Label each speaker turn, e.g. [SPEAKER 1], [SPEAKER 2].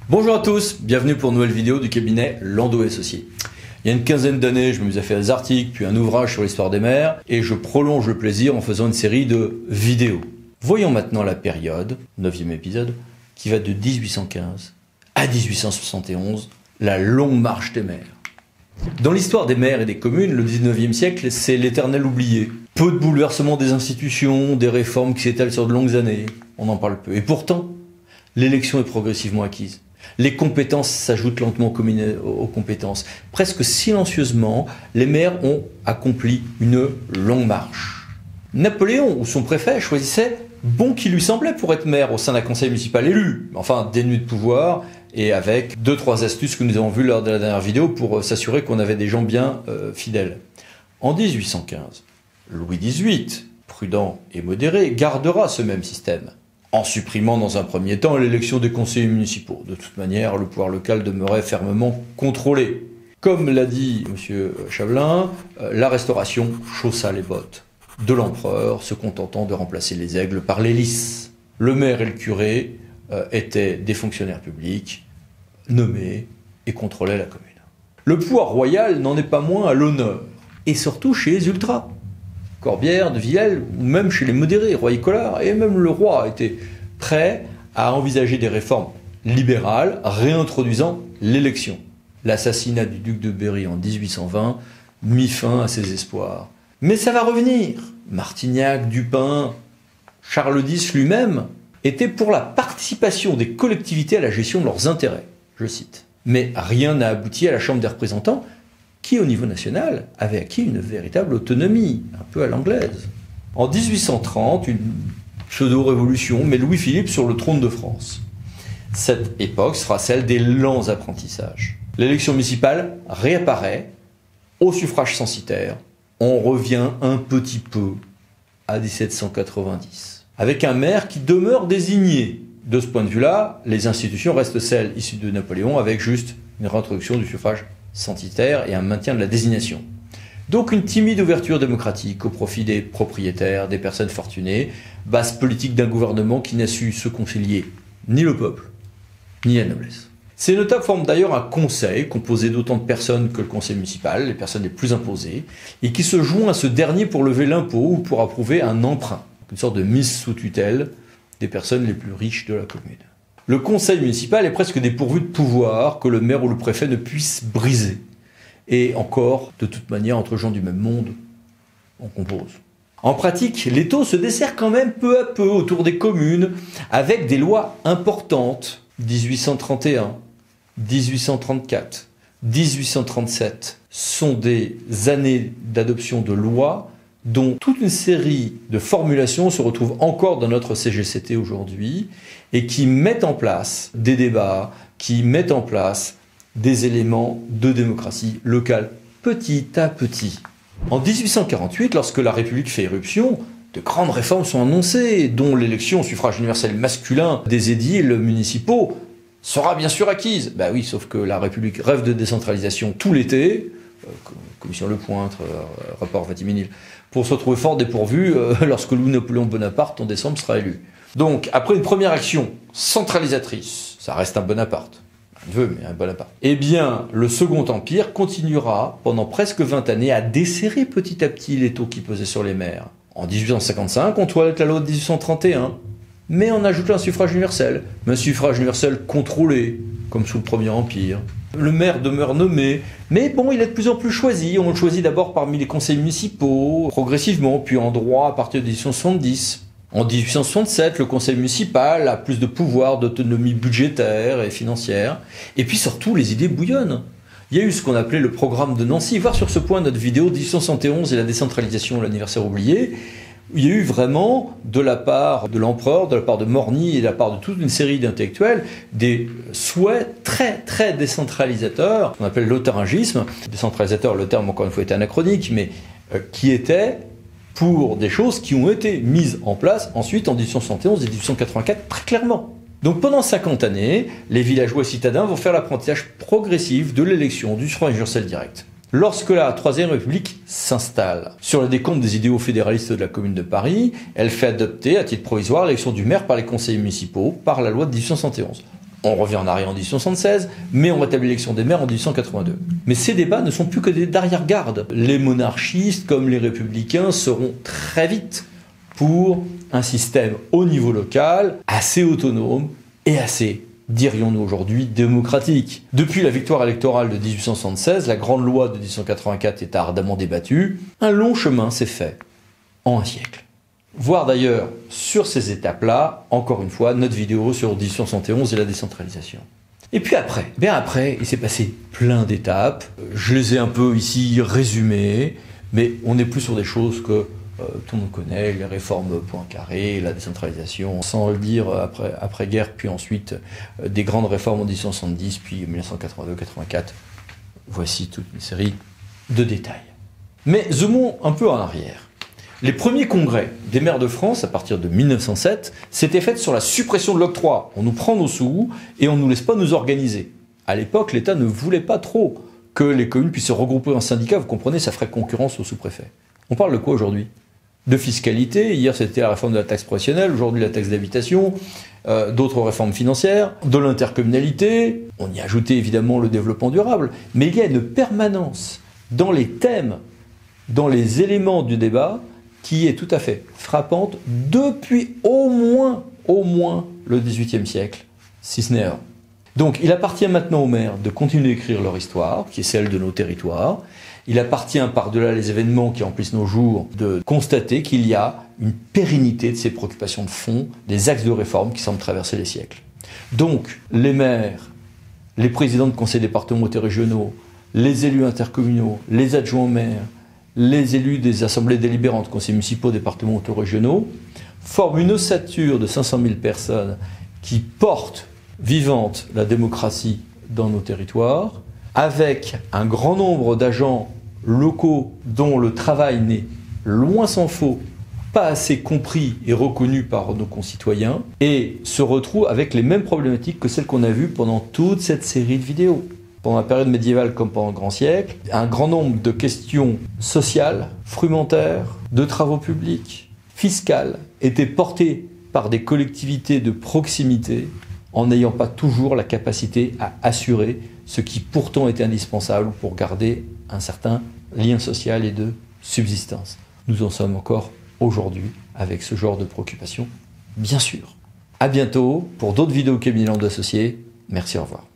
[SPEAKER 1] Bonjour à tous, bienvenue pour une nouvelle vidéo du cabinet Landau & Associés. Il y a une quinzaine d'années, je me suis fait des articles, puis un ouvrage sur l'histoire des mers, et je prolonge le plaisir en faisant une série de vidéos. Voyons maintenant la période, 9e épisode, qui va de 1815 à 1871, la longue marche des mers. Dans l'histoire des mers et des communes, le 19e siècle, c'est l'éternel oublié. Peu de bouleversements des institutions, des réformes qui s'étalent sur de longues années, on en parle peu. Et pourtant, l'élection est progressivement acquise. Les compétences s'ajoutent lentement aux compétences. Presque silencieusement, les maires ont accompli une longue marche. Napoléon, ou son préfet, choisissait bon qui lui semblait pour être maire au sein d'un conseil municipal élu, enfin dénué de pouvoir, et avec 2-3 astuces que nous avons vues lors de la dernière vidéo pour s'assurer qu'on avait des gens bien fidèles. En 1815, Louis XVIII, prudent et modéré, gardera ce même système, en supprimant dans un premier temps l'élection des conseillers municipaux. De toute manière, le pouvoir local demeurait fermement contrôlé. Comme l'a dit M. Chapelain, la Restauration chaussa les bottes de l'empereur, se contentant de remplacer les aigles par les lys. Le maire et le curé étaient des fonctionnaires publics, nommés et contrôlaient la commune. Le pouvoir royal n'en est pas moins à l'honneur, et surtout chez les ultras. Corbière, de Villèle, ou même chez les modérés, Roy et Collard, et même le roi était prêt à envisager des réformes libérales, réintroduisant l'élection. L'assassinat du duc de Berry en 1820 mit fin à ses espoirs. Mais ça va revenir. Martignac, Dupin, Charles X lui-même étaient pour la participation des collectivités à la gestion de leurs intérêts, je cite. Mais rien n'a abouti à la Chambre des représentants, qui, au niveau national, avait acquis une véritable autonomie, un peu à l'anglaise. En 1830, une pseudo-révolution met Louis-Philippe sur le trône de France. Cette époque sera celle des lents apprentissages. L'élection municipale réapparaît au suffrage censitaire. On revient un petit peu à 1790, avec un maire qui demeure désigné. De ce point de vue-là, les institutions restent celles issues de Napoléon, avec juste une réintroduction du suffrage censitaire et un maintien de la désignation. Donc une timide ouverture démocratique au profit des propriétaires, des personnes fortunées, base politique d'un gouvernement qui n'a su se concilier ni le peuple, ni la noblesse. Ces notables forment d'ailleurs un conseil composé d'autant de personnes que le conseil municipal, les personnes les plus imposées, et qui se joint à ce dernier pour lever l'impôt ou pour approuver un emprunt, une sorte de mise sous tutelle des personnes les plus riches de la commune. Le conseil municipal est presque dépourvu de pouvoir que le maire ou le préfet ne puisse briser. Et encore, de toute manière, entre gens du même monde, on compose. En pratique, l'étau se dessert quand même peu à peu autour des communes, avec des lois importantes. 1831, 1834, 1837 sont des années d'adoption de lois dont toute une série de formulations se retrouvent encore dans notre CGCT aujourd'hui et qui mettent en place des débats, qui mettent en place des éléments de démocratie locale petit à petit. En 1848, lorsque la République fait éruption, de grandes réformes sont annoncées, dont l'élection au suffrage universel masculin des édiles municipaux sera bien sûr acquise. Ben oui, sauf que la République rêve de décentralisation tout l'été, commission Lepointre, rapport Vatiminil, pour se retrouver fort dépourvu lorsque Louis-Napoléon Bonaparte en décembre sera élu. Donc, après une première action centralisatrice, ça reste un Bonaparte, un neveu, mais un Bonaparte, eh bien, le Second Empire continuera pendant presque 20 années à desserrer petit à petit l'étau qui pesait sur les maires. En 1855, on toilette la loi de 1831, mais on ajoute un suffrage universel, mais un suffrage universel contrôlé, comme sous le Premier Empire. Le maire demeure nommé, mais bon, il est de plus en plus choisi. On le choisit d'abord parmi les conseils municipaux, progressivement, puis en droit à partir de 1870. En 1867, le conseil municipal a plus de pouvoir, d'autonomie budgétaire et financière. Et puis surtout, les idées bouillonnent. Il y a eu ce qu'on appelait le programme de Nancy. Voir sur ce point notre vidéo 1871 et la décentralisation, l'anniversaire oublié. Il y a eu vraiment, de la part de l'empereur, de la part de Morny et de la part de toute une série d'intellectuels, des souhaits très très décentralisateurs, qu'on appelle l'otharingisme. Décentralisateur, le terme encore une fois est anachronique, mais qui était pour des choses qui ont été mises en place ensuite en 1871 et 1884 très clairement. Donc pendant 50 années, les villageois citadins vont faire l'apprentissage progressif de l'élection du suffrage universel direct. Lorsque la Troisième République s'installe, sur le décompte des idéaux fédéralistes de la Commune de Paris, elle fait adopter à titre provisoire l'élection du maire par les conseillers municipaux par la loi de 1871. On revient en arrière en 1876, mais on rétablit l'élection des maires en 1882. Mais ces débats ne sont plus que des d'arrière-garde. Les monarchistes, comme les républicains, seront très vite pour un système au niveau local, assez autonome et assez, dirions-nous aujourd'hui, démocratique. Depuis la victoire électorale de 1876, la grande loi de 1884 est ardemment débattue. Un long chemin s'est fait en un siècle. Voir d'ailleurs sur ces étapes-là, encore une fois, notre vidéo sur 1871 et la décentralisation. Et puis après, il s'est passé plein d'étapes. Je les ai un peu ici résumées, mais on n'est plus sur des choses que tout le monde connaît, les réformes Poincaré, la décentralisation, sans le dire après-guerre, puis ensuite des grandes réformes en 1870, puis 1982-84. Voici toute une série de détails. Mais zoomons un peu en arrière. Les premiers congrès des maires de France, à partir de 1907, s'étaient faits sur la suppression de l'octroi. On nous prend nos sous et on ne nous laisse pas nous organiser. À l'époque, l'État ne voulait pas trop que les communes puissent se regrouper en syndicats. Vous comprenez, ça ferait concurrence au sous-préfet. On parle de quoi aujourd'hui? De fiscalité. Hier, c'était la réforme de la taxe professionnelle. Aujourd'hui, la taxe d'habitation. D'autres réformes financières. De l'intercommunalité. On y a ajouté évidemment le développement durable. Mais il y a une permanence dans les thèmes, dans les éléments du débat, qui est tout à fait frappante depuis au moins le XVIIIe siècle, si ce n'est avant. Donc il appartient maintenant aux maires de continuer d'écrire leur histoire, qui est celle de nos territoires. Il appartient par-delà les événements qui remplissent nos jours de constater qu'il y a une pérennité de ces préoccupations de fond, des axes de réforme qui semblent traverser les siècles. Donc les maires, les présidents de conseils départementaux et régionaux, les élus intercommunaux, les adjoints aux maires, les élus des assemblées délibérantes, conseils municipaux, départementaux, régionaux, forment une ossature de 500 000 personnes qui portent vivante la démocratie dans nos territoires, avec un grand nombre d'agents locaux dont le travail n'est, loin s'en faut, pas assez compris et reconnu par nos concitoyens, et se retrouvent avec les mêmes problématiques que celles qu'on a vues pendant toute cette série de vidéos. Pendant la période médiévale comme pendant le grand siècle, un grand nombre de questions sociales, frumentaires, de travaux publics, fiscales, étaient portées par des collectivités de proximité en n'ayant pas toujours la capacité à assurer ce qui pourtant était indispensable pour garder un certain lien social et de subsistance. Nous en sommes encore aujourd'hui avec ce genre de préoccupation, bien sûr. À bientôt pour d'autres vidéos Cabinet Landau Associés. Merci, au revoir.